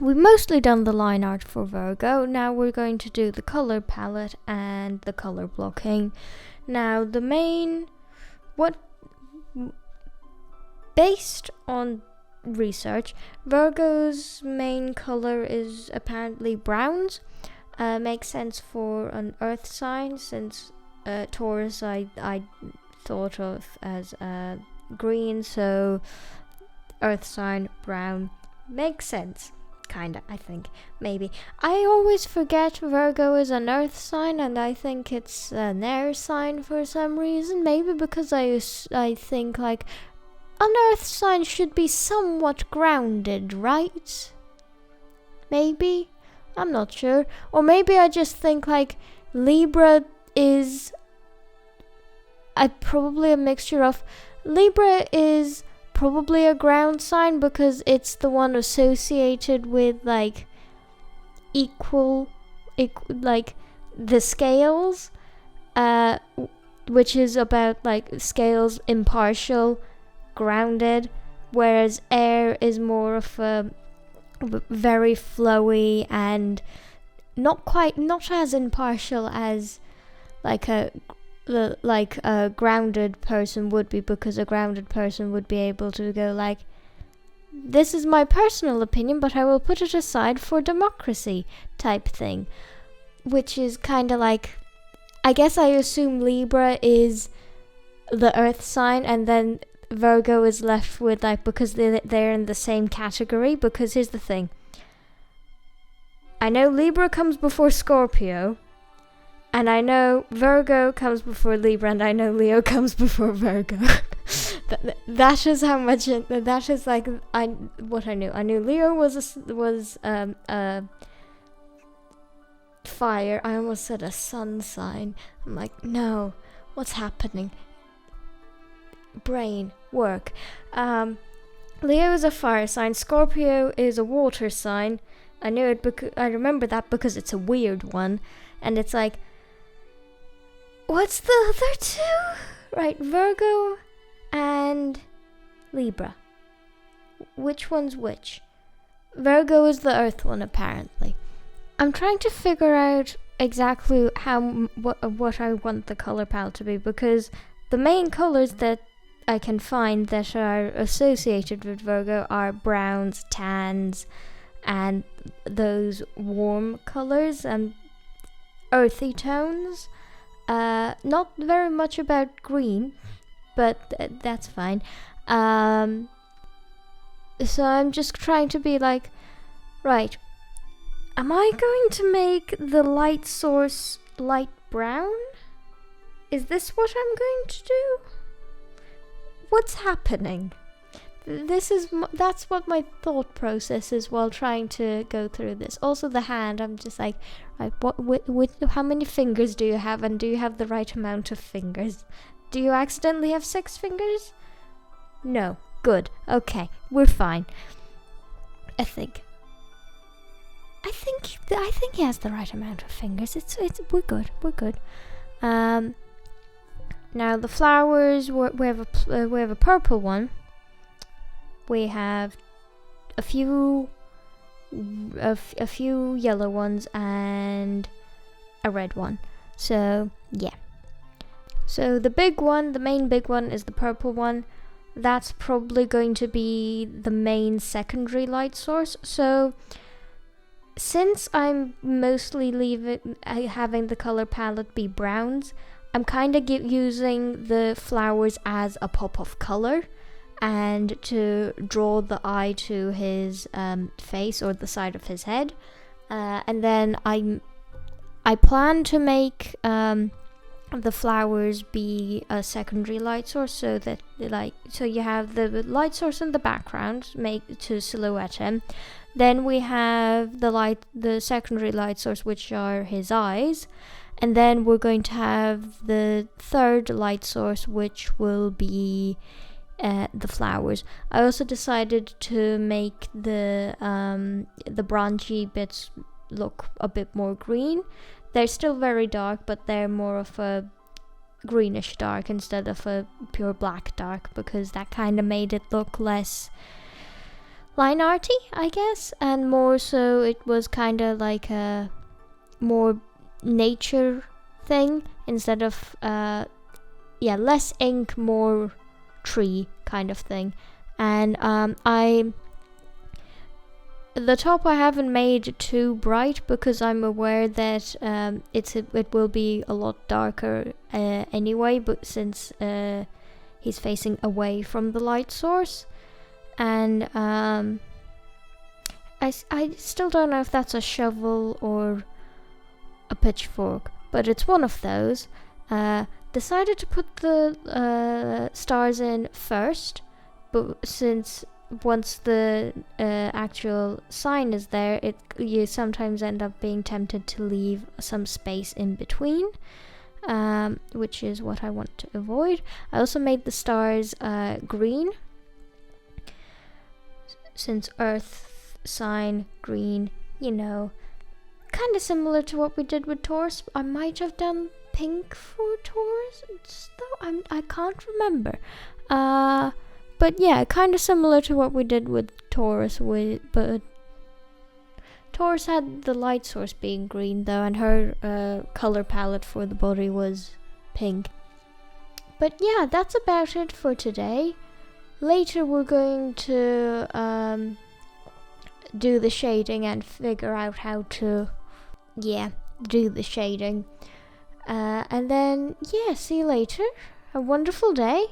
we've mostly done the line art for Virgo. Now we're going to do the color palette and the color blocking. Now based on research, Virgo's main color is apparently browns. Makes sense for an earth sign, since Taurus I thought of as green, so earth sign brown makes sense. Kinda, I think. Maybe. I always forget Virgo is an earth sign, and I think it's an air sign for some reason. Maybe because I think like an earth sign should be somewhat grounded, right? Maybe? I'm not sure. Or maybe I just think like Libra is probably a mixture of... Libra is probably a ground sign because it's the one associated with like equal like the scales, which is about like scales, impartial, grounded, whereas air is more of a very flowy and not as impartial as like a grounded person would be, because a grounded person would be able to go like, this is my personal opinion, but I will put it aside for democracy type thing, which is kind of like, I guess I assume Libra is the earth sign, and then Virgo is left with like, because they're in the same category. Because here's the thing, I know Libra comes before Scorpio, and I know Virgo comes before Libra, and I know Leo comes before Virgo. That is how much that is like what I knew. I knew Leo was fire. I almost said a sun sign. I'm like, no, what's happening? Brain work. Leo is a fire sign. Scorpio is a water sign. I knew it because I remember that because it's a weird one, and it's like, what's the other two? Right, Virgo and Libra. Which one's which? Virgo is the earth one, apparently. I'm trying to figure out exactly what I want the color palette to be, because the main colors that I can find that are associated with Virgo are browns, tans, and those warm colors and earthy tones. Not very much about green, but that's fine. So I'm just trying to be like, right, am I going to make the light source light brown? Is this what I'm going to do? What's happening? That's what my thought process is while trying to go through this. Also the hand, I'm just like, right, how many fingers do you have, and do you have the right amount of fingers? Do you accidentally have 6 fingers? No. Good. Okay. We're fine. I think he has the right amount of fingers. We're good. We're good. Now the flowers, we have a purple one. We have a few yellow ones and a red one. So yeah. So the main big one is the purple one. That's probably going to be the main secondary light source. So since I'm mostly having the color palette be browns, I'm kind of using the flowers as a pop of color and to draw the eye to his face or the side of his head. And then I plan to make the flowers be a secondary light source, so that so you have the light source in the background to silhouette him. Then we have the secondary light source, which are his eyes. And then we're going to have the third light source, which will be the flowers. I also decided to make the branchy bits look a bit more green. They're still very dark, but they're more of a greenish dark instead of a pure black dark, because that kind of made it look less line arty, I guess, and more so it was kind of like a more nature thing instead of less ink, more tree kind of thing. And the top I haven't made too bright because I'm aware that it will be a lot darker anyway, but since he's facing away from the light source. And I still don't know if that's a shovel or a pitchfork, but it's one of those. Decided to put the stars in first, but since once the actual sign is there, you sometimes end up being tempted to leave some space in between, which is what I want to avoid. I also made the stars green, since Earth sign green, kind of similar to what we did with Taurus. I might have done pink for Taurus, though I can't remember. But yeah, kind of similar to what we did with Taurus. But Taurus had the light source being green though, and her color palette for the body was pink. But yeah, that's about it for today. Later we're going to do the shading and figure out how to do the shading. And then see you later. A wonderful day.